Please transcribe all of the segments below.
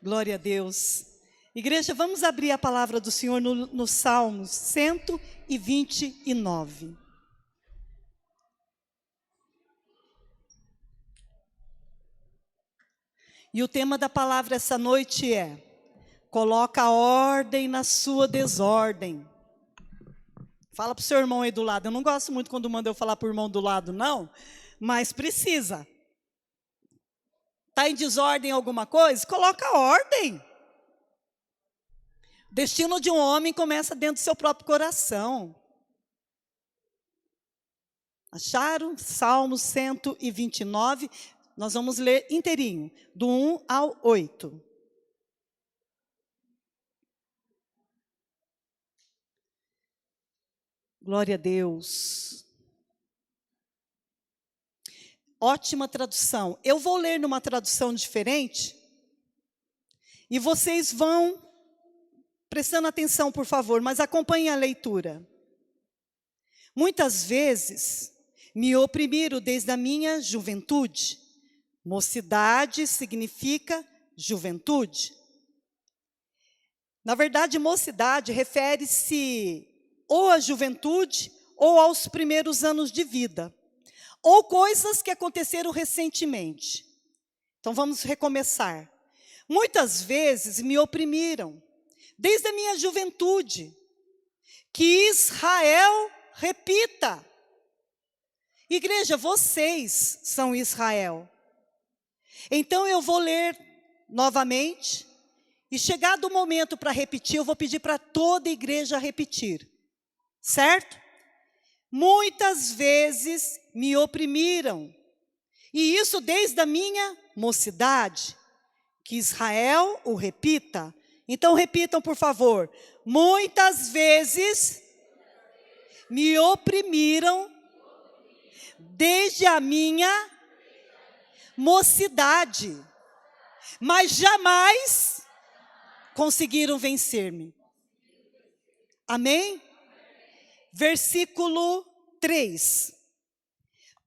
Glória a Deus. Igreja, vamos abrir a palavra do Senhor no Salmos 129. E o tema da palavra essa noite é: coloca ordem na sua desordem. Fala para o seu irmão aí do lado. Eu não gosto muito quando manda eu falar para o irmão do lado, não, mas precisa. Está em desordem alguma coisa? Coloca ordem. O destino de um homem começa dentro do seu próprio coração. Acharam? Salmo 129. Nós vamos ler inteirinho, do 1 ao 8. Glória a Deus. Ótima tradução. Eu vou ler numa tradução diferente. E vocês vão prestando atenção, por favor, mas acompanhem a leitura. Muitas vezes me oprimiram desde a minha juventude. Mocidade significa juventude. Na verdade, mocidade refere-se ou à juventude ou aos primeiros anos de vida, ou coisas que aconteceram recentemente. Então vamos recomeçar. Muitas vezes me oprimiram desde a minha juventude. Que Israel repita. Igreja, vocês são Israel. Então eu vou ler novamente, e chegado o momento para repetir, eu vou pedir para toda a igreja repetir, certo? Muitas vezes me oprimiram, e isso desde a minha mocidade. Que Israel o repita. Então repitam, por favor. Muitas vezes me oprimiram desde a minha mocidade, mas jamais conseguiram vencer-me. Amém? Versículo 3.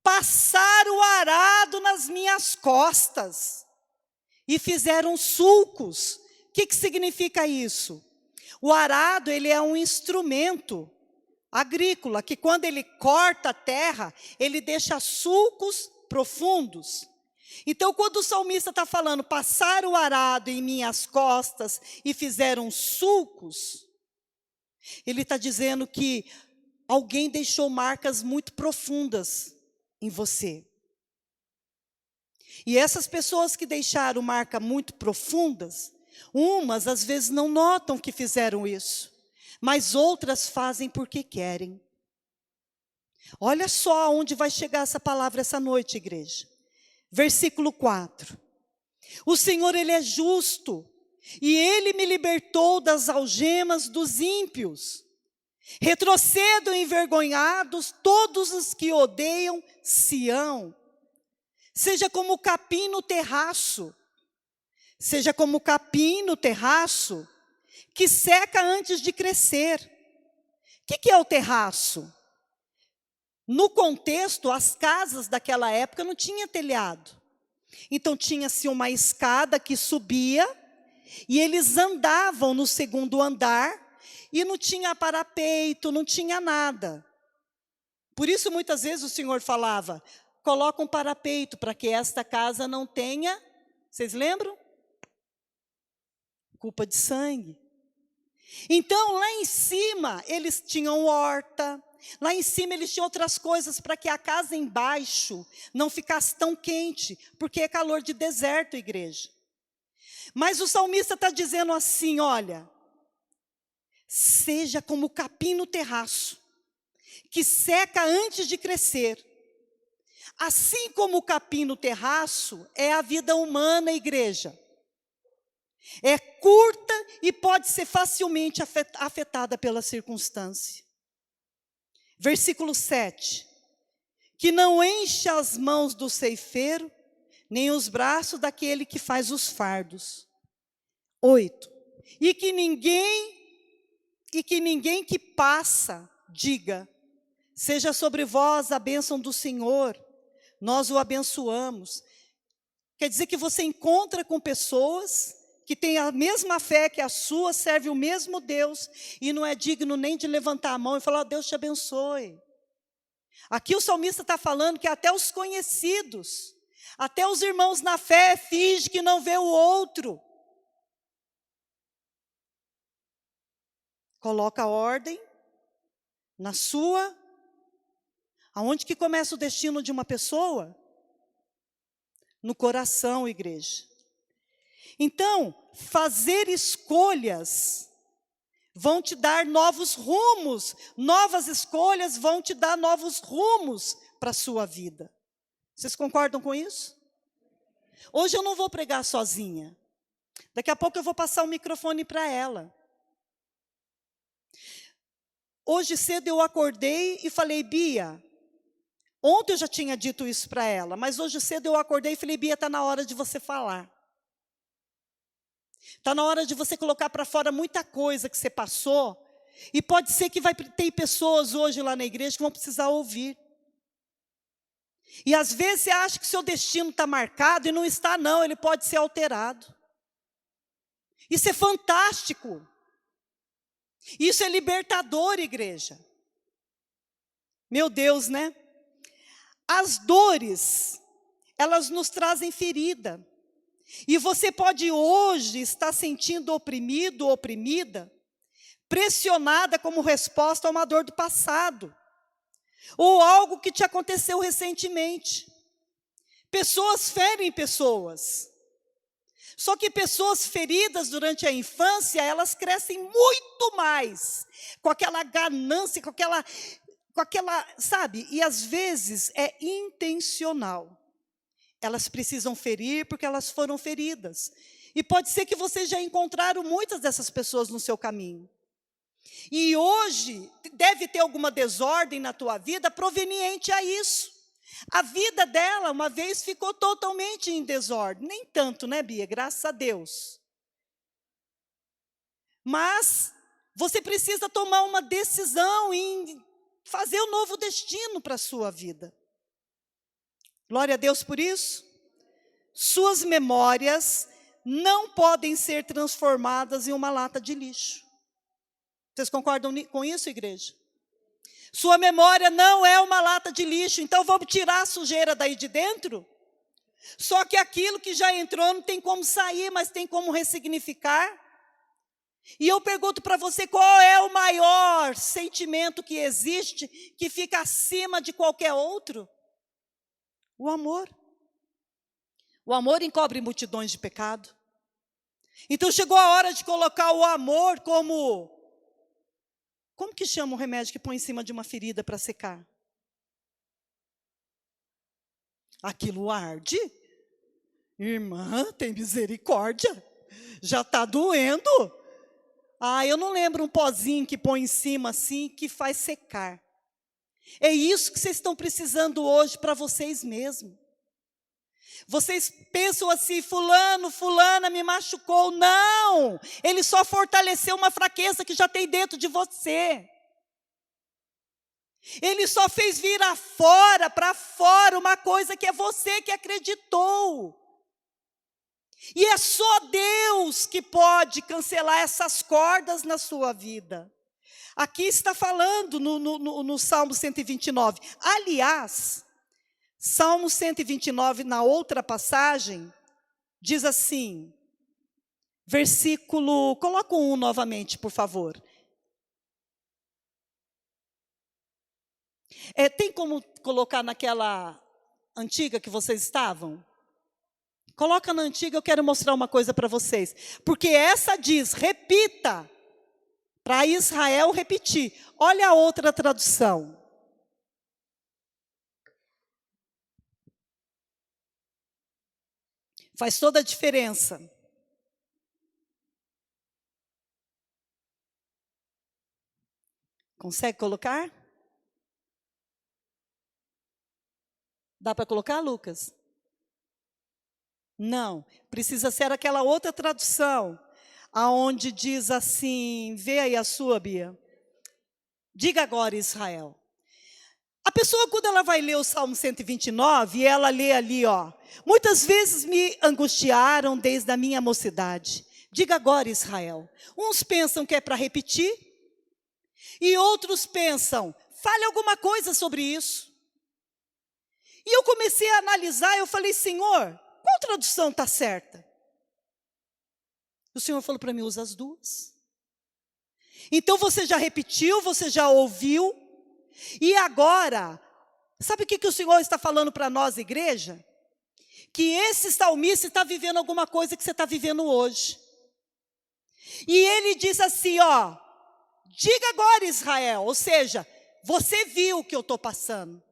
Passaram o arado nas minhas costas e fizeram sulcos. O que significa isso? O arado, ele é um instrumento agrícola, que quando ele corta a terra, ele deixa sulcos profundos. Então, quando o salmista está falando, passaram o arado em minhas costas e fizeram sulcos, ele está dizendo que alguém deixou marcas muito profundas em você. E essas pessoas que deixaram marcas muito profundas, umas às vezes não notam que fizeram isso, mas outras fazem porque querem. Olha só aonde vai chegar essa palavra essa noite, igreja. Versículo 4. O Senhor, Ele é justo, e Ele me libertou das algemas dos ímpios. Retrocedam envergonhados todos os que odeiam Sião. Seja como o capim no terraço. Seja como o capim no terraço, que seca antes de crescer. O que é o terraço? No contexto, as casas daquela época não tinham telhado. Então tinha-se uma escada que subia, e eles andavam no segundo andar, e não tinha parapeito, não tinha nada. Por isso muitas vezes o Senhor falava, coloca um parapeito para que esta casa não tenha, vocês lembram? Culpa de sangue. Então lá em cima eles tinham horta, lá em cima eles tinham outras coisas para que a casa embaixo não ficasse tão quente, porque é calor de deserto, igreja. Mas o salmista está dizendo assim, olha, seja como o capim no terraço, que seca antes de crescer. Assim como o capim no terraço, é a vida humana, igreja. É curta e pode ser facilmente afetada pela circunstância. Versículo 7. Que não enche as mãos do ceifeiro, nem os braços daquele que faz os fardos. 8. E que ninguém que passa diga, seja sobre vós a bênção do Senhor, nós o abençoamos. Quer dizer que você encontra com pessoas que tem a mesma fé que a sua, serve o mesmo Deus, e não é digno nem de levantar a mão e falar: Deus te abençoe. Aqui o salmista está falando que até os conhecidos, até os irmãos na fé, fingem que não vê o outro. Coloca ordem na sua. Aonde que começa o destino de uma pessoa? No coração, igreja. Então, fazer escolhas vão te dar novos rumos. Novas escolhas vão te dar novos rumos para a sua vida. Vocês concordam com isso? Hoje eu não vou pregar sozinha. Daqui a pouco eu vou passar o microfone para ela. Hoje cedo eu acordei e falei: Bia, ontem eu já tinha dito isso para ela, mas hoje cedo eu acordei e falei: Bia, está na hora de você falar. Está na hora de você colocar para fora muita coisa que você passou. E pode ser que vai ter pessoas hoje lá na igreja que vão precisar ouvir. E às vezes você acha que o seu destino está marcado e não está, não. Ele pode ser alterado. Isso é fantástico. Isso é libertador, igreja. Meu Deus, né? As dores, elas nos trazem ferida. E você pode hoje estar sentindo oprimido ou oprimida, pressionada como resposta a uma dor do passado, ou algo que te aconteceu recentemente. Pessoas ferem pessoas. Só que pessoas feridas durante a infância, elas crescem muito mais, com aquela ganância, com aquela, sabe? E às vezes é intencional. Elas precisam ferir porque elas foram feridas. E pode ser que vocês já encontraram muitas dessas pessoas no seu caminho. E hoje deve ter alguma desordem na tua vida proveniente a isso. A vida dela uma vez ficou totalmente em desordem. Nem tanto, né, Bia? Graças a Deus. Mas você precisa tomar uma decisão em fazer um novo destino para a sua vida. Glória a Deus por isso. Suas memórias não podem ser transformadas em uma lata de lixo. Vocês concordam com isso, igreja? Sua memória não é uma lata de lixo, então vamos tirar a sujeira daí de dentro? Só que aquilo que já entrou não tem como sair, mas tem como ressignificar. E eu pergunto para você, qual é o maior sentimento que existe, que fica acima de qualquer outro? O amor. O amor encobre multidões de pecado. Então chegou a hora de colocar o amor como que chama o remédio que põe em cima de uma ferida para secar? Aquilo arde? Irmã, tem misericórdia. Já está doendo. Eu não lembro um pozinho que põe em cima assim, que faz secar. É isso que vocês estão precisando hoje para vocês mesmos. Vocês pensam assim: fulana me machucou. Não! Ele só fortaleceu uma fraqueza que já tem dentro de você. Ele só fez vir para fora, uma coisa que é você que acreditou. E é só Deus que pode cancelar essas cordas na sua vida. Aqui está falando no Salmo 129. Aliás, Salmo 129, na outra passagem, diz assim, versículo, coloca o 1 novamente, por favor. Tem como colocar naquela antiga que vocês estavam? Coloca na antiga, eu quero mostrar uma coisa para vocês. Porque essa diz, repita, para Israel repetir. Olha a outra tradução. Faz toda a diferença. Consegue colocar? Dá para colocar, Lucas? Não, precisa ser aquela outra tradução, aonde diz assim, vê aí a sua, Bia. Diga agora, Israel. A pessoa, quando ela vai ler o Salmo 129, ela lê ali, muitas vezes me angustiaram desde a minha mocidade. Diga agora, Israel. Uns pensam que é para repetir, e outros pensam, fale alguma coisa sobre isso. E eu comecei a analisar, eu falei, Senhor, qual tradução está certa? O Senhor falou para mim, usa as duas. Então você já repetiu, você já ouviu, e agora, sabe o que o Senhor está falando para nós, igreja? Que esse salmista está vivendo alguma coisa que você está vivendo hoje. E ele diz assim, ó, diga agora, Israel, ou seja, você viu o que eu estou passando.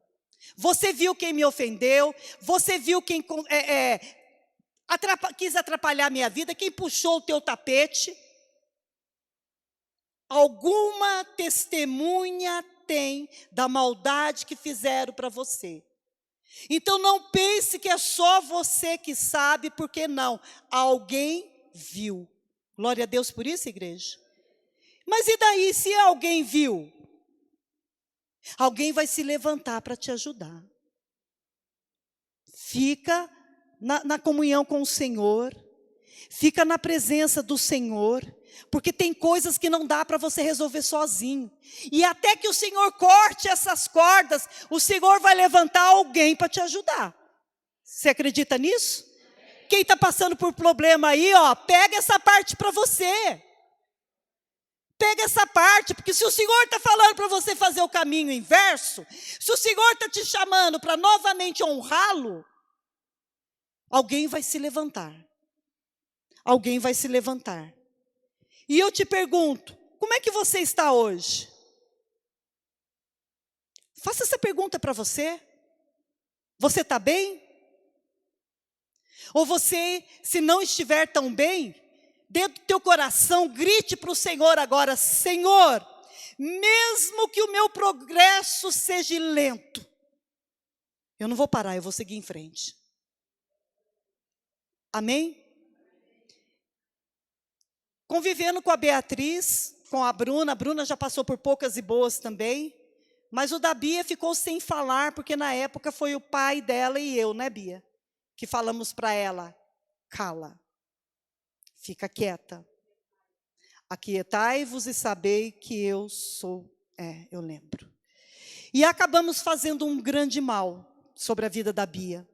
Você viu quem me ofendeu, você viu quem quis atrapalhar a minha vida, quem puxou o teu tapete. Alguma testemunha tem da maldade que fizeram para você. Então não pense que é só você que sabe, porque não. Alguém viu. Glória a Deus por isso, igreja. Mas e daí, se alguém viu? Alguém vai se levantar para te ajudar. Fica na comunhão com o Senhor. Fica na presença do Senhor. Porque tem coisas que não dá para você resolver sozinho. E até que o Senhor corte essas cordas, o Senhor vai levantar alguém para te ajudar. Você acredita nisso? Quem está passando por problema aí, ó, pega essa parte para você. Pega essa parte, porque se o Senhor está falando para você fazer o caminho inverso, se o Senhor está te chamando para novamente honrá-lo, alguém vai se levantar. Alguém vai se levantar. E eu te pergunto, como é que você está hoje? Faça essa pergunta para você. Você está bem? Ou você, se não estiver tão bem, dentro do teu coração, grite para o Senhor agora, Senhor, mesmo que o meu progresso seja lento, eu não vou parar, eu vou seguir em frente. Amém? Convivendo com a Beatriz, com a Bruna já passou por poucas e boas também, mas o da Bia ficou sem falar, porque na época foi o pai dela e eu, né, Bia? Que falamos para ela, cala, fica quieta. Aquietai-vos e sabei que eu sou, eu lembro. E acabamos fazendo um grande mal sobre a vida da Bia.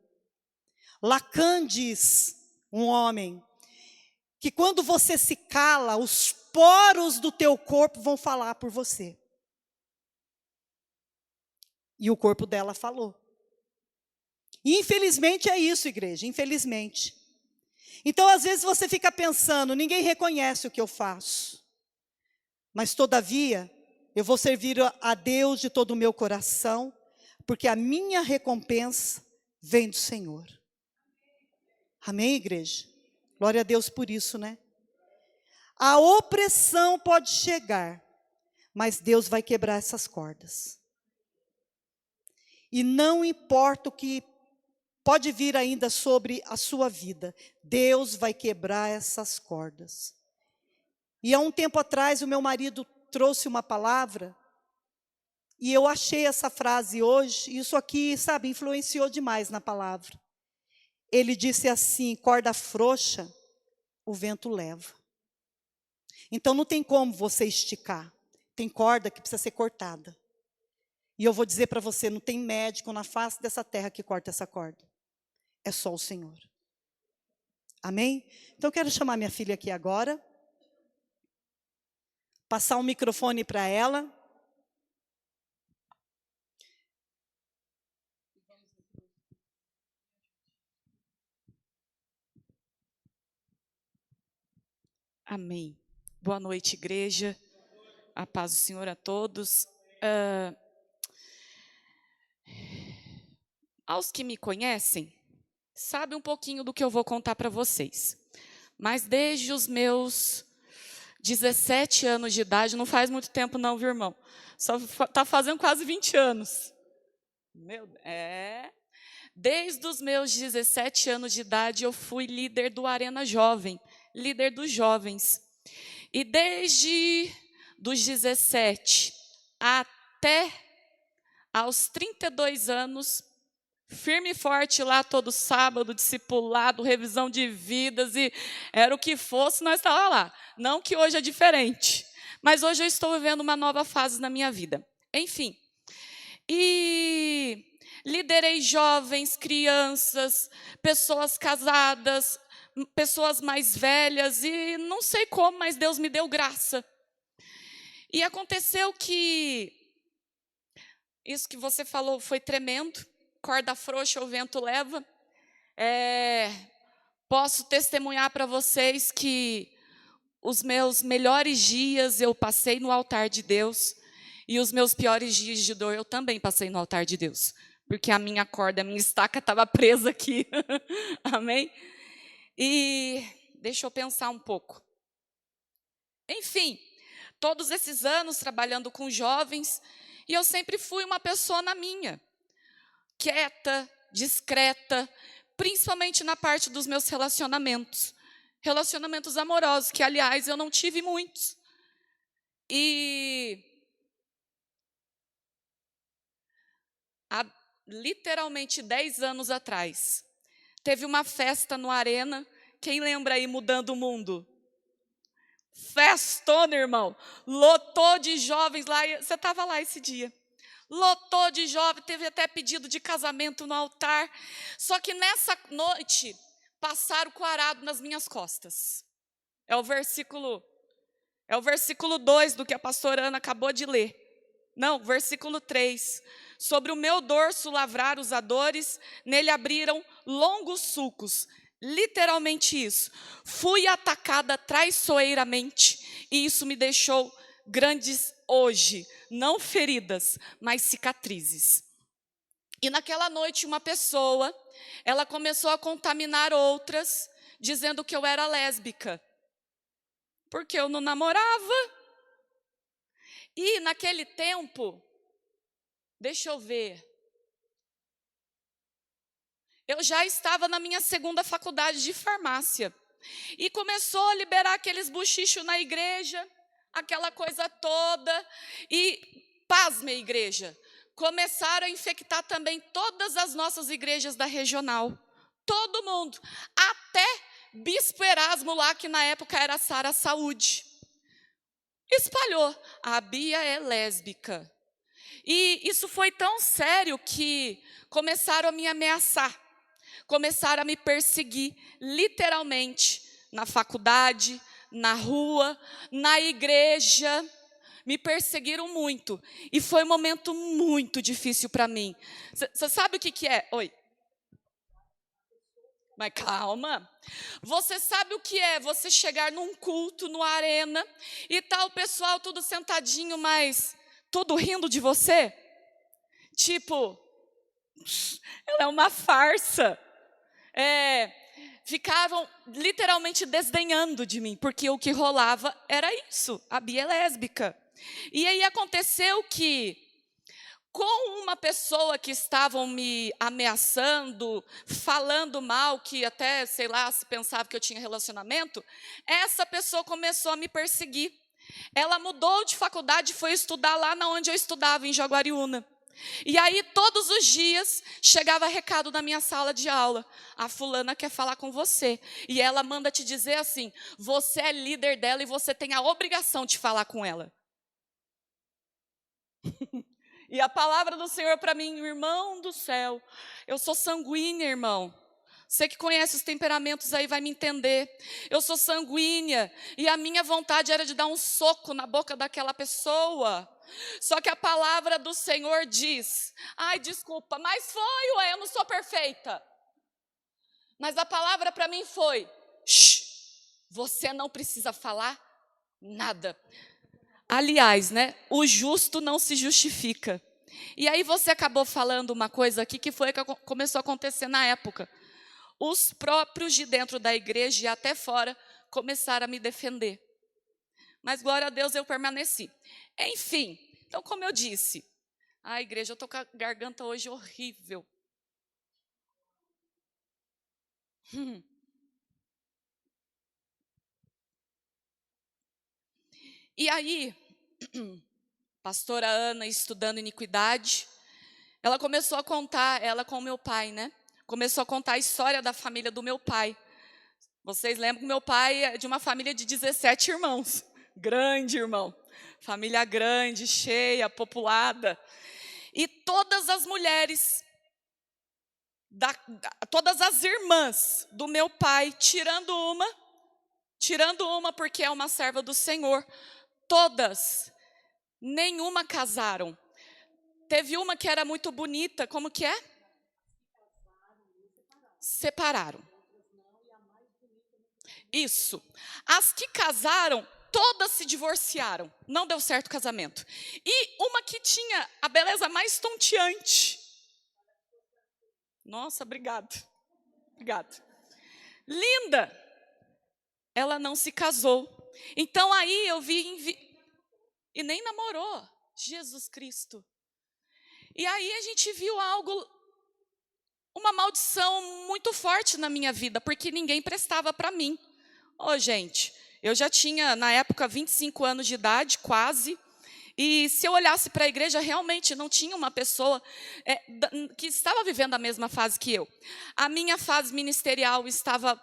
Lacan diz, um homem, que quando você se cala, os poros do teu corpo vão falar por você. E o corpo dela falou. E infelizmente é isso, igreja, infelizmente. Então, às vezes você fica pensando, ninguém reconhece o que eu faço. Mas, todavia, eu vou servir a Deus de todo o meu coração, porque a minha recompensa vem do Senhor. Amém, igreja? Glória a Deus por isso, né? A opressão pode chegar, mas Deus vai quebrar essas cordas. E não importa o que pode vir ainda sobre a sua vida, Deus vai quebrar essas cordas. E há um tempo atrás, o meu marido trouxe uma palavra, e eu achei essa frase hoje, e isso aqui, sabe, influenciou demais na palavra. Ele disse assim, corda frouxa, o vento leva. Então não tem como você esticar, tem corda que precisa ser cortada. E eu vou dizer para você, não tem médico na face dessa terra que corta essa corda. É só o Senhor. Amém? Então eu quero chamar minha filha aqui agora. Passar um microfone para ela. Amém. Boa noite, igreja. A paz do Senhor a todos. Aos que me conhecem, sabem um pouquinho do que eu vou contar para vocês. Mas desde os meus 17 anos de idade, não faz muito tempo não, viu, irmão? Só está fazendo quase 20 anos. Desde os meus 17 anos de idade, eu fui líder do Arena Jovem, líder dos jovens. E desde dos 17 até aos 32 anos, firme e forte lá todo sábado, discipulado, revisão de vidas, e era o que fosse, nós estávamos lá. Não que hoje é diferente, mas hoje eu estou vivendo uma nova fase na minha vida. Enfim, e liderei jovens, crianças, pessoas casadas, pessoas mais velhas, e não sei como, mas Deus me deu graça. E aconteceu que isso que você falou foi tremendo. Corda frouxa o vento leva. Posso testemunhar para vocês que os meus melhores dias eu passei no altar de Deus, e os meus piores dias de dor eu também passei no altar de Deus, porque a minha corda, a minha estaca estava presa aqui. Amém? E deixa eu pensar um pouco. Enfim, todos esses anos trabalhando com jovens, e eu sempre fui uma pessoa na minha, quieta, discreta, principalmente na parte dos meus relacionamentos. Relacionamentos amorosos, que, aliás, eu não tive muitos. E há literalmente 10 anos atrás, teve uma festa no Arena. Quem lembra aí, Mudando o Mundo? Festona, irmão. Lotou de jovens lá. Você estava lá esse dia. Lotou de jovens, teve até pedido de casamento no altar. Só que nessa noite, passaram o arado nas minhas costas. É o versículo 2 do que a pastora Ana acabou de ler. Não, versículo 3. Sobre o meu dorso lavraram os dores, nele abriram longos sulcos. Literalmente isso. Fui atacada traiçoeiramente, e isso me deixou grandes hoje, não feridas, mas cicatrizes. E naquela noite uma pessoa, ela começou a contaminar outras, dizendo que eu era lésbica, porque eu não namorava. E naquele tempo, deixa eu ver, eu já estava na minha segunda faculdade de farmácia. E começou a liberar aqueles bochichos na igreja, aquela coisa toda. E, pasme, igreja, começaram a infectar também todas as nossas igrejas da regional. Todo mundo. Até Bispo Erasmo lá, que na época era Sara Saúde. Espalhou. A Bia é lésbica. E isso foi tão sério que começaram a me ameaçar. Começaram a me perseguir, literalmente, na faculdade, na rua, na igreja. Me perseguiram muito. E foi um momento muito difícil para mim. Você sabe o que é? Oi. Mas calma. Você sabe o que é você chegar num culto, no Arena, e tá o pessoal tudo sentadinho, mas tudo rindo de você? Tipo, ela é uma farsa. Ficavam literalmente desdenhando de mim, porque o que rolava era isso, a Bia é lésbica. E aí aconteceu que, com uma pessoa que estavam me ameaçando, falando mal, que até, sei lá, se pensava que eu tinha relacionamento, essa pessoa começou a me perseguir. Ela mudou de faculdade e foi estudar lá onde eu estudava, em Jaguariúna. E aí, todos os dias, chegava recado na minha sala de aula: a fulana quer falar com você. E ela manda te dizer assim: você é líder dela e você tem a obrigação de falar com ela. E a palavra do Senhor para mim, irmão do céu, eu sou sanguínea, irmão. Você que conhece os temperamentos aí vai me entender. Eu sou sanguínea e a minha vontade era de dar um soco na boca daquela pessoa. Só que a palavra do Senhor diz: ai, desculpa, mas foi, ué, eu não sou perfeita. Mas a palavra para mim foi: shh, você não precisa falar nada. Aliás, né, o justo não se justifica. E aí você acabou falando uma coisa aqui que foi que começou a acontecer na época. Os próprios de dentro da igreja e até fora começaram a me defender. Mas, glória a Deus, eu permaneci. Enfim, então, como eu disse, a igreja, eu estou com a garganta hoje horrível. E aí, pastora Ana estudando iniquidade, ela começou a contar, ela com o meu pai, né? Começou a contar a história da família do meu pai. Vocês lembram que meu pai é de uma família de 17 irmãos. Grande irmão. Família grande, cheia, populada. E todas as mulheres, todas as irmãs do meu pai, tirando uma porque é uma serva do Senhor, todas, nenhuma casaram. Teve uma que era muito bonita, como que é? Separaram. Isso. As que casaram, todas se divorciaram. Não deu certo o casamento. E uma que tinha a beleza mais tonteante. Nossa, obrigado. Obrigado. Linda. Ela não se casou. Então aí eu vi e nem namorou. Jesus Cristo. E aí a gente viu uma maldição muito forte na minha vida, porque ninguém prestava para mim. Gente, eu já tinha, na época, 25 anos de idade, quase. E se eu olhasse para a igreja, realmente não tinha uma pessoa que estava vivendo a mesma fase que eu. A minha fase ministerial estava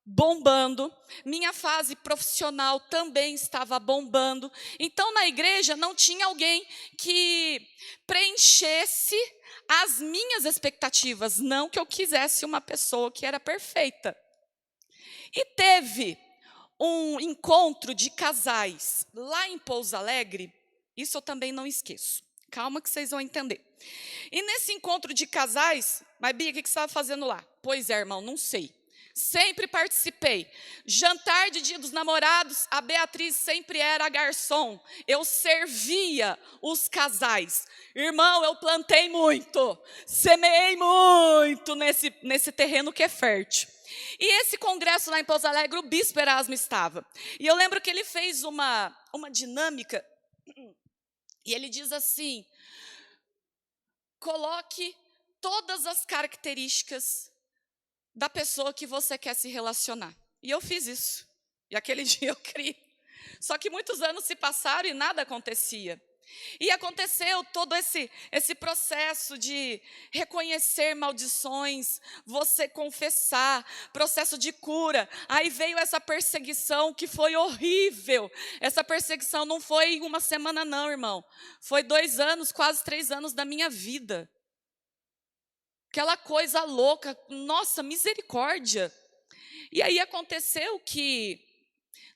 bombando, minha fase profissional também estava bombando. Então, na igreja, não tinha alguém que preenchesse as minhas expectativas. Não que eu quisesse uma pessoa que era perfeita. E teve um encontro de casais lá em Pouso Alegre, isso eu também não esqueço. Calma que vocês vão entender. E nesse encontro de casais, mas Bia, o que você estava fazendo lá? Pois é, irmão, não sei. Sempre participei. Jantar de Dia dos Namorados, a Beatriz sempre era garçom. Eu servia os casais. Irmão, eu plantei muito, semeei muito nesse terreno que é fértil. E esse congresso lá em Pouso Alegre, o bispo Erasmo estava. E eu lembro que ele fez uma dinâmica, e ele diz assim: coloque todas as características da pessoa que você quer se relacionar. E eu fiz isso. E aquele dia eu criei. Só que muitos anos se passaram e nada acontecia. E aconteceu todo esse processo de reconhecer maldições, você confessar, processo de cura. Aí veio essa perseguição que foi horrível. Essa perseguição não foi uma semana não, irmão. Foi 2 anos, quase 3 anos da minha vida. Aquela coisa louca, nossa, misericórdia. E aí aconteceu que,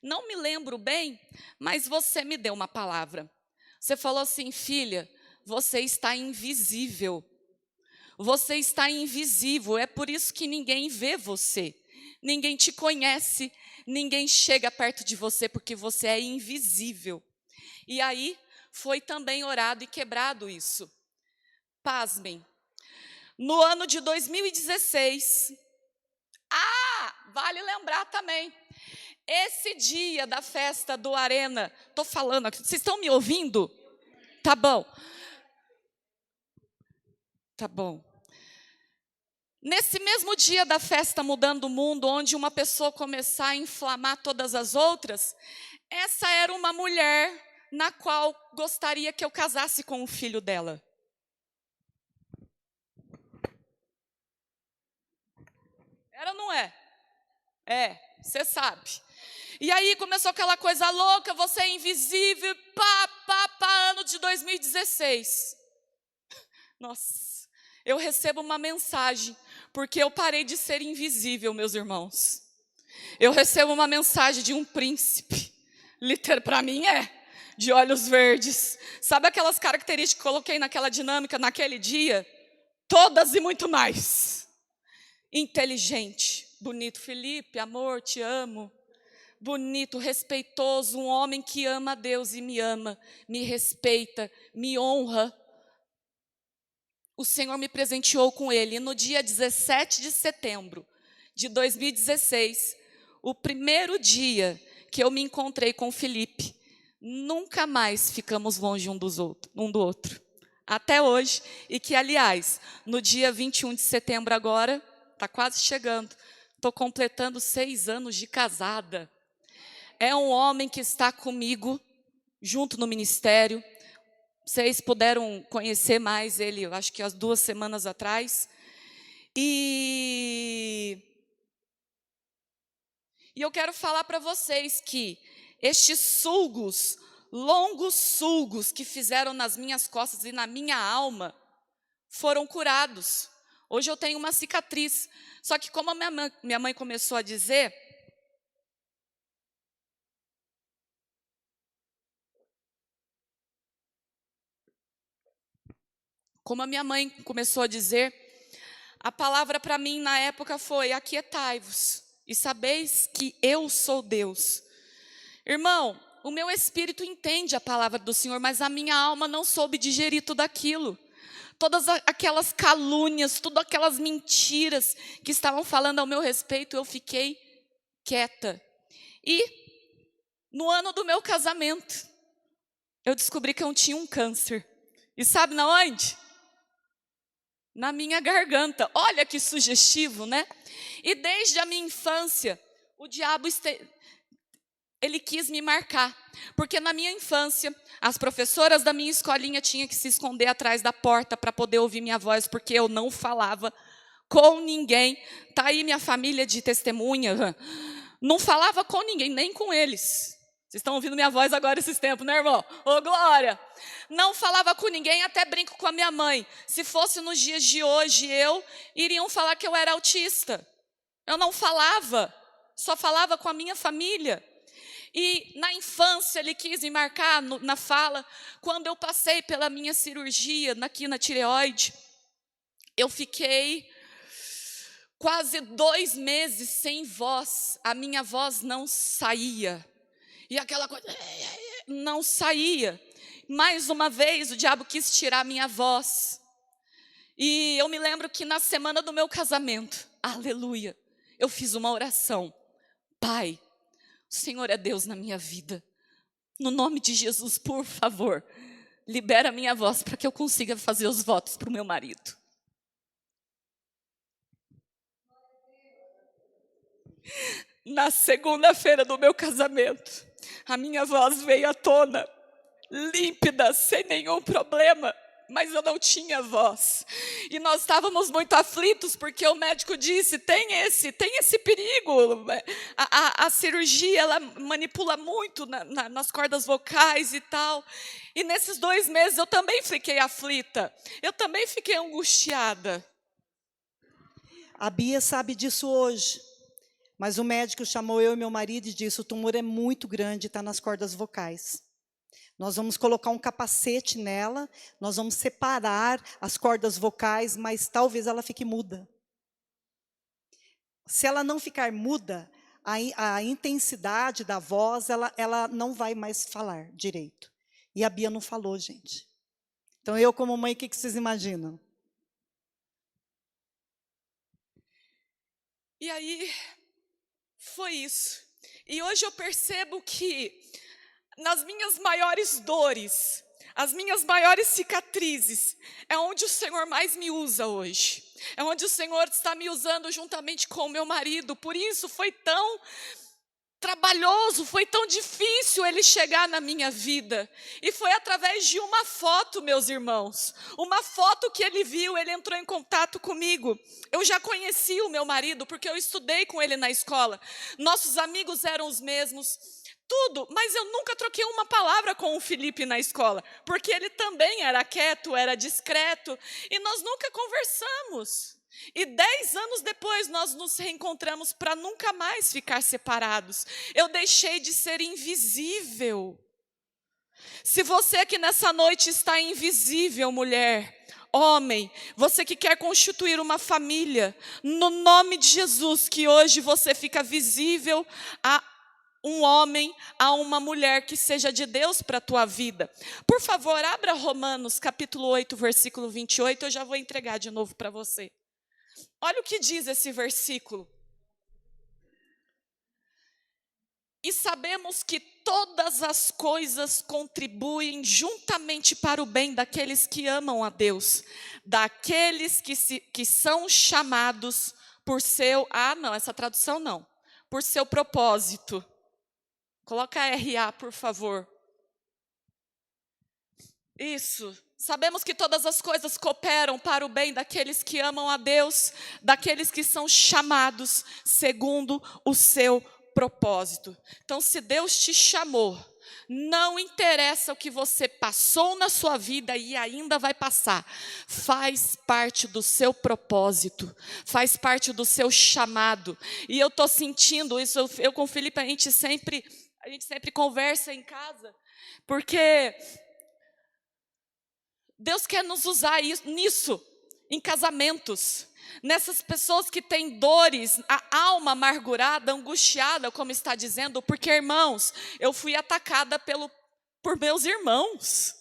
não me lembro bem, mas você me deu uma palavra. Você falou assim: filha, você está invisível. Você está invisível, é por isso que ninguém vê você. Ninguém te conhece, ninguém chega perto de você, porque você é invisível. E aí, foi também orado e quebrado isso. Pasmem. No ano de 2016, vale lembrar também, esse dia da festa do Arena, estou falando aqui, vocês estão me ouvindo? Tá bom. Tá bom. Nesse mesmo dia da festa Mudando o Mundo, onde uma pessoa começar a inflamar todas as outras, essa era uma mulher na qual gostaria que eu casasse com o filho dela. Era ou não é? É, você sabe. E aí começou aquela coisa louca, você é invisível, ano de 2016. Nossa, eu recebo uma mensagem, porque eu parei de ser invisível, meus irmãos. Eu recebo uma mensagem de um príncipe, para mim de olhos verdes. Sabe aquelas características que eu coloquei naquela dinâmica, naquele dia? Todas e muito mais. Inteligente, bonito. Felipe, amor, te amo. Bonito, respeitoso, um homem que ama a Deus e me ama, me respeita, me honra. O Senhor me presenteou com ele. E no dia 17 de setembro de 2016, o primeiro dia que eu me encontrei com o Felipe, nunca mais ficamos longe um do outro. Até hoje. E que, aliás, no dia 21 de setembro agora, está quase chegando, estou completando 6 anos de casada. É um homem que está comigo, junto no ministério, Vocês puderam conhecer mais ele, eu acho que há 2 semanas atrás. E eu quero falar para vocês que estes sulgos, longos sulgos que fizeram nas minhas costas e na minha alma, foram curados. Hoje eu tenho uma cicatriz. Só que como a minha mãe começou a dizer, a palavra para mim na época foi: aquietai-vos e sabeis que eu sou Deus. Irmão, o meu espírito entende a palavra do Senhor, mas a minha alma não soube digerir tudo aquilo. Todas aquelas calúnias, todas aquelas mentiras que estavam falando ao meu respeito, eu fiquei quieta. E no ano do meu casamento, eu descobri que eu tinha um câncer. E sabe na onde? Na minha garganta. Olha que sugestivo, né? E desde a minha infância, o diabo ele quis me marcar, porque na minha infância, as professoras da minha escolinha tinham que se esconder atrás da porta para poder ouvir minha voz, porque eu não falava com ninguém. Está aí minha família de testemunha. Não falava com ninguém, nem com eles. Vocês estão ouvindo minha voz agora esses tempos, né, irmão? Ô, glória! Não falava com ninguém, até brinco com a minha mãe. Se fosse nos dias de hoje, iriam falar que eu era autista. Eu não falava, só falava com a minha família. E na infância ele quis me marcar na fala. Quando eu passei pela minha cirurgia aqui na tireoide, eu fiquei quase 2 meses sem voz. A minha voz não saía. E aquela coisa não saía. Mais uma vez o diabo quis tirar minha voz. E eu me lembro que na semana do meu casamento, aleluia, eu fiz uma oração. Pai, o Senhor é Deus na minha vida. No nome de Jesus, por favor, libera a minha voz para que eu consiga fazer os votos para o meu marido. Na segunda-feira do meu casamento, a minha voz veio à tona, límpida, sem nenhum problema. Mas eu não tinha voz. E nós estávamos muito aflitos, porque o médico disse, tem esse perigo. A cirurgia, ela manipula muito nas cordas vocais e tal. E nesses 2 meses eu também fiquei aflita. Eu também fiquei angustiada. A Bia sabe disso hoje. Mas o médico chamou eu e meu marido e disse, o tumor é muito grande, está nas cordas vocais. Nós vamos colocar um capacete nela, nós vamos separar as cordas vocais, mas talvez ela fique muda. Se ela não ficar muda, a intensidade da voz, ela não vai mais falar direito. E a Bia não falou, gente. Então, eu como mãe, o que vocês imaginam? E aí, foi isso. E hoje eu percebo que nas minhas maiores dores, as minhas maiores cicatrizes, é onde o Senhor mais me usa hoje. É onde o Senhor está me usando juntamente com o meu marido. Por isso foi tão trabalhoso, foi tão difícil ele chegar na minha vida. E foi através de uma foto, meus irmãos. Uma foto que ele viu, ele entrou em contato comigo. Eu já conheci o meu marido, porque eu estudei com ele na escola. Nossos amigos eram os mesmos. Tudo, mas eu nunca troquei uma palavra com o Felipe na escola, porque ele também era quieto, era discreto, e nós nunca conversamos. E 10 anos depois nós nos reencontramos para nunca mais ficar separados. Eu deixei de ser invisível. Se você aqui nessa noite está invisível, mulher, homem, você que quer constituir uma família, no nome de Jesus, que hoje você fica visível a um homem, a uma mulher que seja de Deus para a tua vida. Por favor, abra Romanos capítulo 8, versículo 28, eu já vou entregar de novo para você. Olha o que diz esse versículo. E sabemos que todas as coisas contribuem juntamente para o bem daqueles que amam a Deus, daqueles que são chamados por seu... Ah, não, essa tradução não. Por seu propósito. Coloca RA, por favor. Isso. Sabemos que todas as coisas cooperam para o bem daqueles que amam a Deus, daqueles que são chamados segundo o seu propósito. Então, se Deus te chamou, não interessa o que você passou na sua vida e ainda vai passar, faz parte do seu propósito, faz parte do seu chamado. E eu estou sentindo isso, eu com o Felipe, a gente sempre conversa em casa, porque Deus quer nos usar nisso, em casamentos, nessas pessoas que têm dores, a alma amargurada, angustiada, como está dizendo, porque, irmãos, eu fui atacada por meus irmãos,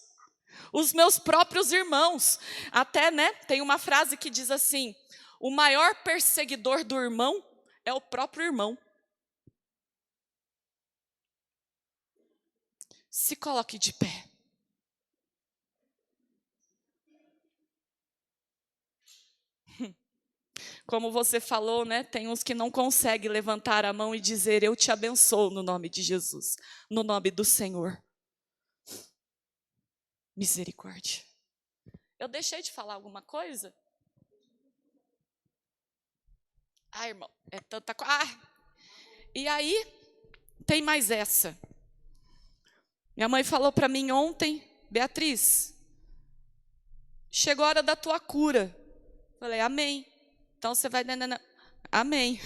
os meus próprios irmãos. Até, tem uma frase que diz assim: o maior perseguidor do irmão é o próprio irmão. Se coloque de pé. Como você falou, tem uns que não conseguem levantar a mão e dizer: eu te abençoo no nome de Jesus, no nome do Senhor. Misericórdia. Eu deixei de falar alguma coisa? Irmão, é tanta coisa. E aí, tem mais essa. Minha mãe falou para mim ontem: Beatriz, chegou a hora da tua cura. Falei: amém. Então você vai... Amém.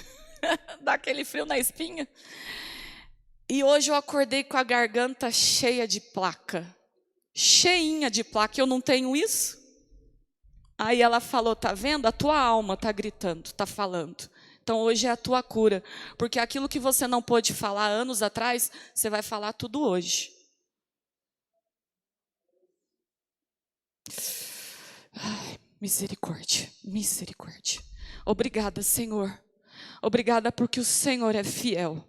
Dá aquele frio na espinha. E hoje eu acordei com a garganta cheia de placa. Cheinha de placa. Eu não tenho isso? Aí ela falou: tá vendo? A tua alma está gritando, está falando. Então hoje é a tua cura. Porque aquilo que você não pôde falar anos atrás, você vai falar tudo hoje. Ai, misericórdia, misericórdia. Obrigada, Senhor. Obrigada porque o Senhor é fiel.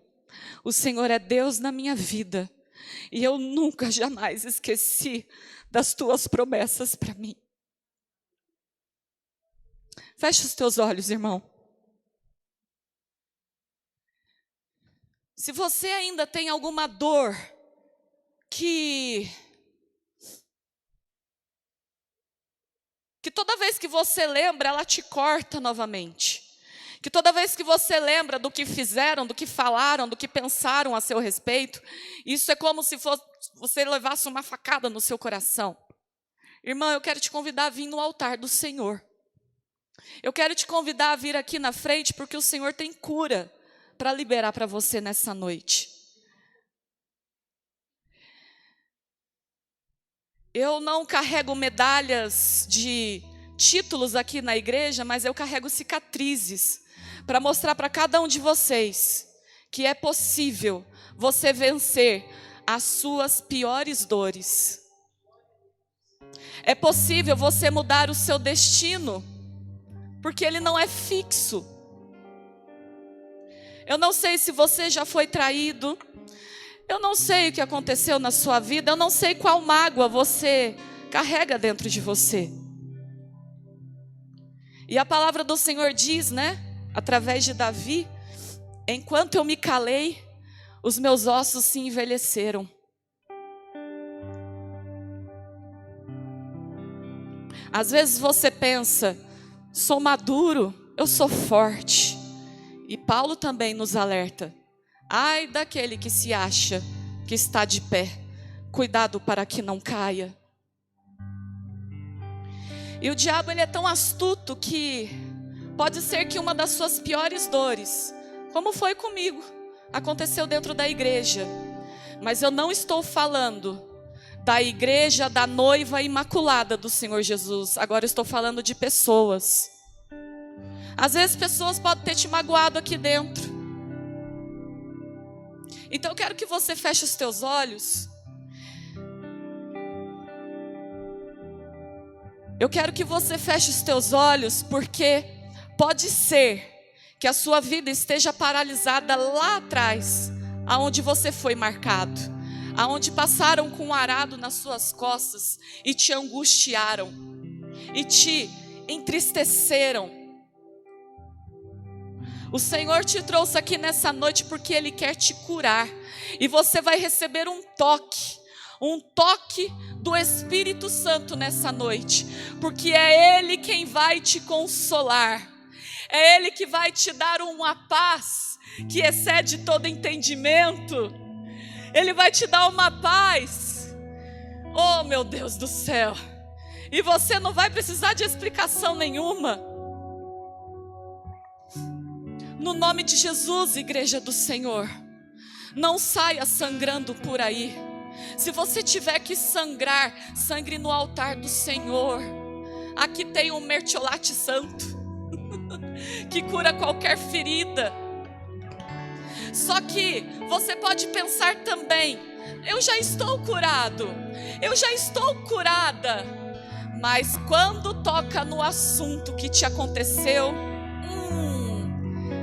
O Senhor é Deus na minha vida. E eu nunca, jamais esqueci das tuas promessas para mim. Fecha os teus olhos, irmão. Se você ainda tem alguma dor que toda vez que você lembra, ela te corta novamente. Que toda vez que você lembra do que fizeram, do que falaram, do que pensaram a seu respeito, isso é como se você levasse uma facada no seu coração. Irmão, eu quero te convidar a vir no altar do Senhor. Eu quero te convidar a vir aqui na frente, porque o Senhor tem cura para liberar para você nessa noite. Eu não carrego medalhas de títulos aqui na igreja, mas eu carrego cicatrizes para mostrar para cada um de vocês que é possível você vencer as suas piores dores. É possível você mudar o seu destino, porque ele não é fixo. Eu não sei se você já foi traído. Eu não sei o que aconteceu na sua vida, eu não sei qual mágoa você carrega dentro de você. E a palavra do Senhor diz, através de Davi: enquanto eu me calei, os meus ossos se envelheceram. Às vezes você pensa: sou maduro, eu sou forte. E Paulo também nos alerta: ai daquele que se acha que está de pé, cuidado para que não caia. E o diabo, ele é tão astuto que pode ser que uma das suas piores dores, como foi comigo, aconteceu dentro da igreja. Mas eu não estou falando da igreja, da noiva imaculada do Senhor Jesus. Agora eu estou falando de pessoas. Às vezes pessoas podem ter te magoado aqui dentro. Então eu quero que você feche os teus olhos. Eu quero que você feche os teus olhos, porque pode ser que a sua vida esteja paralisada lá atrás, aonde você foi marcado, aonde passaram com um arado nas suas costas e te angustiaram e te entristeceram. O Senhor te trouxe aqui nessa noite porque Ele quer te curar. E você vai receber um toque do Espírito Santo nessa noite, porque é Ele quem vai te consolar, é Ele que vai te dar uma paz que excede todo entendimento, Ele vai te dar uma paz, oh meu Deus do céu, e você não vai precisar de explicação nenhuma. No nome de Jesus, igreja do Senhor, não saia sangrando por aí. Se você tiver que sangrar, sangre no altar do Senhor. Aqui tem um mertiolate santo que cura qualquer ferida. Só que você pode pensar também: eu já estou curado, eu já estou curada. Mas quando toca no assunto que te aconteceu,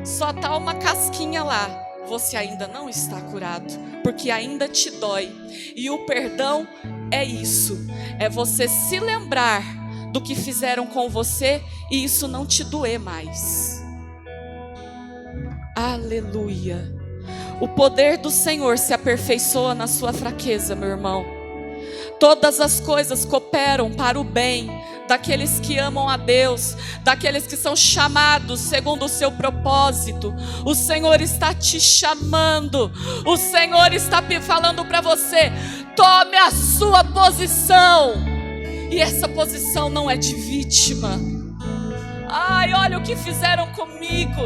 só está uma casquinha lá. Você ainda não está curado, porque ainda te dói. E o perdão é isso, é você se lembrar do que fizeram com você e isso não te doer mais. Aleluia. O poder do Senhor se aperfeiçoa na sua fraqueza, meu irmão. Todas as coisas cooperam para o bem daqueles que amam a Deus, daqueles que são chamados segundo o seu propósito. O Senhor está te chamando, o Senhor está falando para você: tome a sua posição. E essa posição não é de vítima. Ai, olha o que fizeram comigo.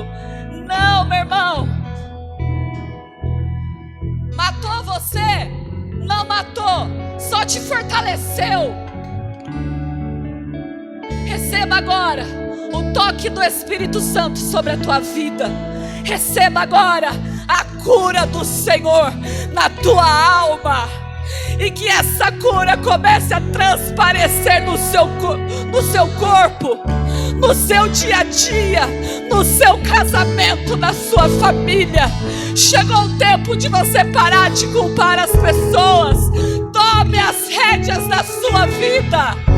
Não, meu irmão. Matou você? Não matou, só te fortaleceu. Receba agora o toque do Espírito Santo sobre a tua vida. Receba agora a cura do Senhor na tua alma. E que essa cura comece a transparecer no seu corpo, no seu dia a dia, no seu casamento, na sua família. Chegou o tempo de você parar de culpar as pessoas. Tome as rédeas da sua vida.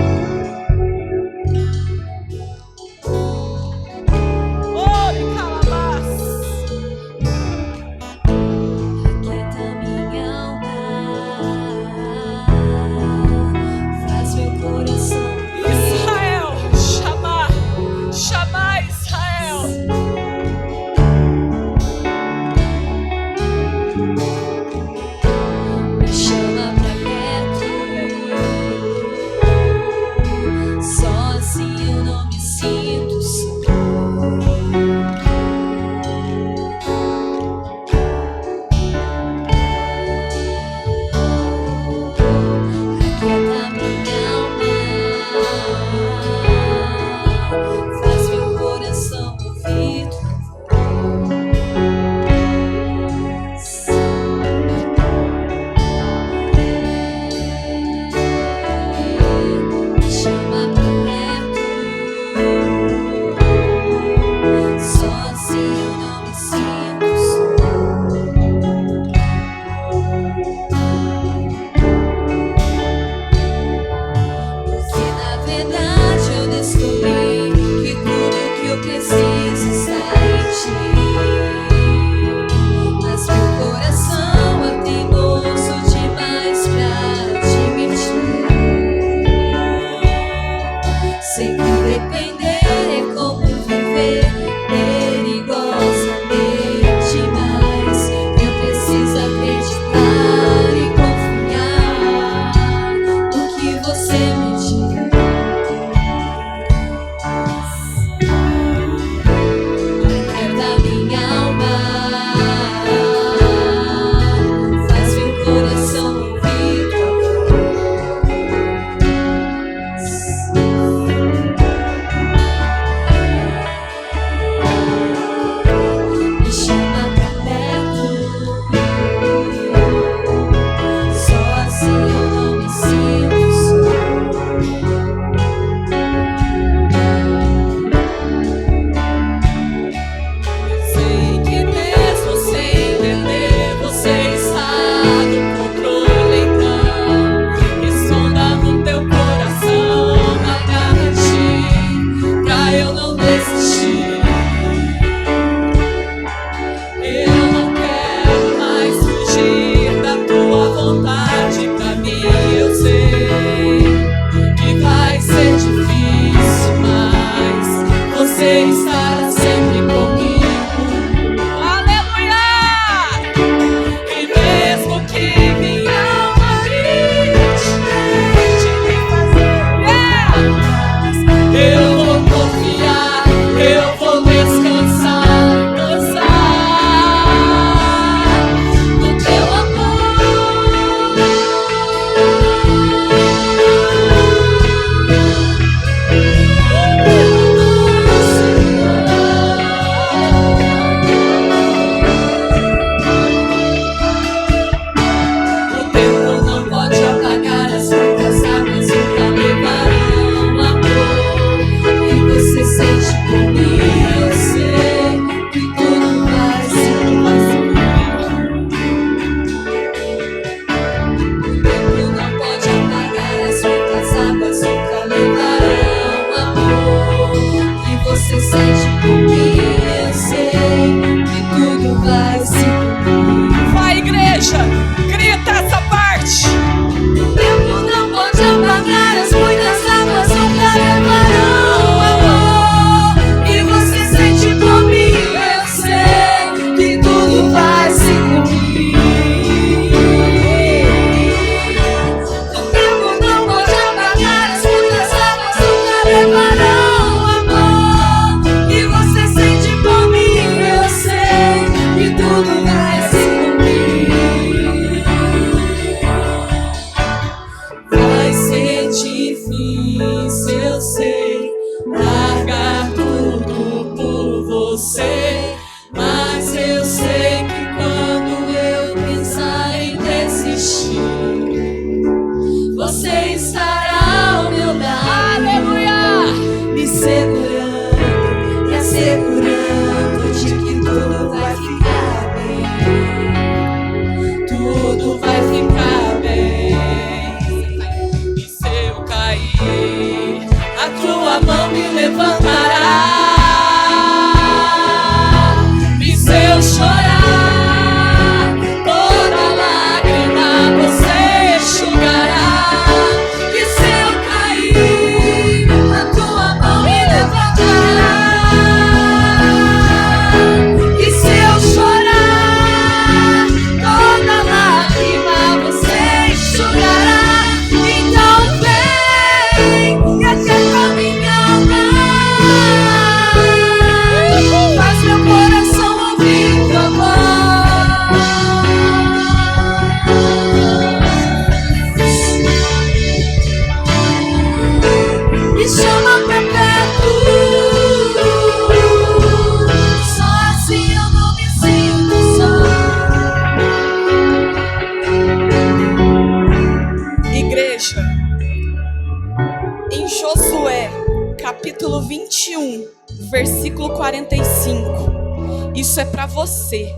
capítulo 21, versículo 45. Isso é para você.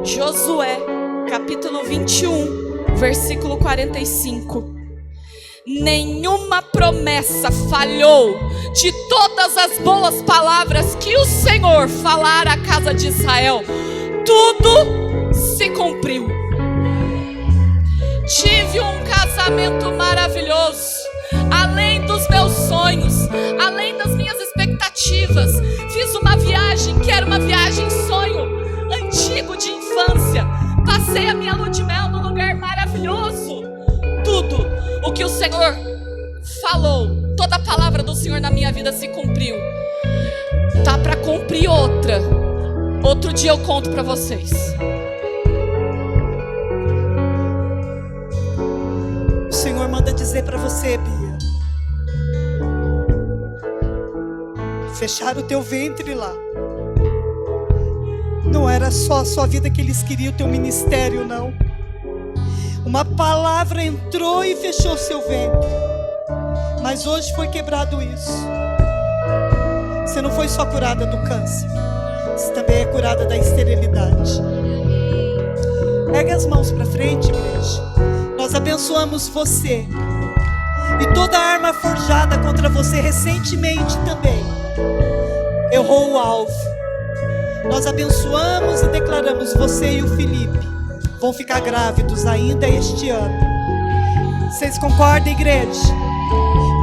Josué, capítulo 21, versículo 45. Nenhuma promessa falhou de todas as boas palavras que o Senhor falara à casa de Israel. Tudo se cumpriu. Tive um casamento maravilhoso, além dos meus sonhos, além das minhas expectativas. Fiz uma viagem que era uma viagem sonho, antigo de infância. Passei a minha lua de mel num lugar maravilhoso. Tudo o que o Senhor falou, toda a palavra do Senhor na minha vida se cumpriu. Tá para cumprir outra. Outro dia eu conto para vocês. O Senhor manda dizer para você, Bia, fechar o teu ventre lá. Não era só a sua vida que eles queriam, o teu ministério, não. Uma palavra entrou e fechou seu ventre. Mas hoje foi quebrado isso. Você não foi só curada do câncer, você também é curada da esterilidade. Pega as mãos para frente, igreja. Nós abençoamos você. E toda arma forjada contra você recentemente também errou o alvo. Nós abençoamos e declaramos: você e o Felipe vão ficar grávidos ainda este ano. Vocês concordam, igreja?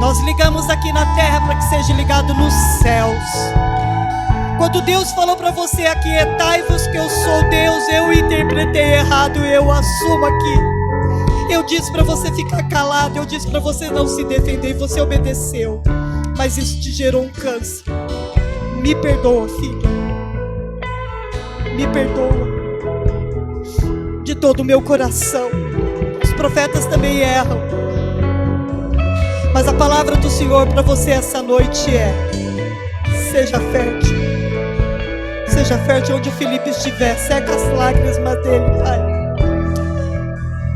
Nós ligamos aqui na terra para que seja ligado nos céus. Quando Deus falou para você: aquietai-vos que eu sou Deus, eu interpretei errado, eu assumo aqui. Eu disse para você ficar calado, eu disse para você não se defender e você obedeceu. Mas isso te gerou um câncer. Me perdoa, filha. Me perdoa. De todo o meu coração. Os profetas também erram. Mas a palavra do Senhor para você essa noite é: seja fértil. Seja fértil onde o Felipe estiver. Seca as lágrimas dele, Pai.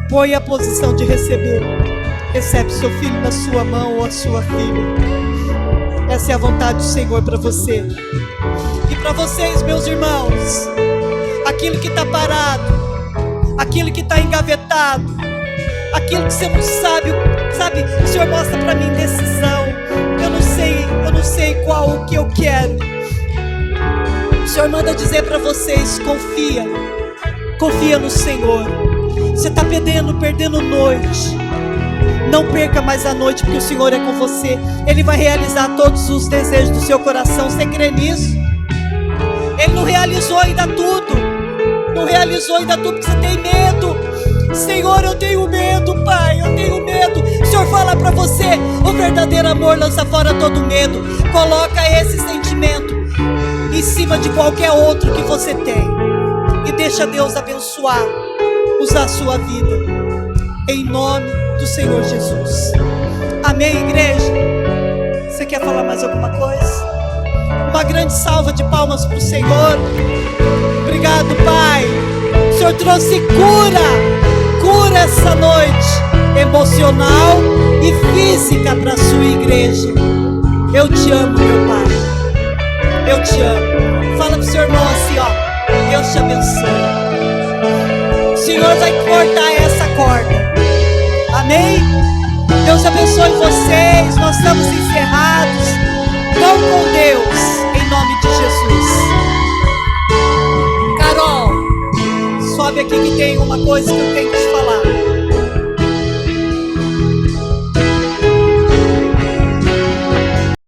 Põe a posição de receber. Recebe seu filho na sua mão ou a sua filha. Essa é a vontade do Senhor para você. E para vocês, meus irmãos, aquilo que está parado, aquilo que está engavetado, aquilo que você não sabe, o Senhor mostra para mim decisão. Eu não sei qual o que eu quero. O Senhor manda dizer para vocês: confia no Senhor. Você está perdendo noite. Não perca mais a noite, porque o Senhor é com você. Ele vai realizar todos os desejos do seu coração. Você crê nisso? Ele não realizou ainda tudo. Não realizou ainda tudo porque você tem medo. Senhor, eu tenho medo, Pai, eu tenho medo. O Senhor fala para você: o verdadeiro amor lança fora todo medo. Coloca esse sentimento em cima de qualquer outro que você tem. E deixa Deus abençoar, usar a sua vida. Em nome do Senhor Jesus. Amém, igreja? Você quer falar mais alguma coisa? Uma grande salva de palmas para o Senhor. Obrigado, Pai. O Senhor trouxe cura essa noite, emocional e física para a sua igreja. Eu te amo, meu Pai. Eu te amo. Fala para o seu irmão assim, ó: Deus te abençoe. O Senhor vai cortar essa corda. Amém? Deus abençoe vocês. Nós estamos encerrados. Vão com Deus, em nome de Jesus. Carol, sobe aqui que tem uma coisa que eu tenho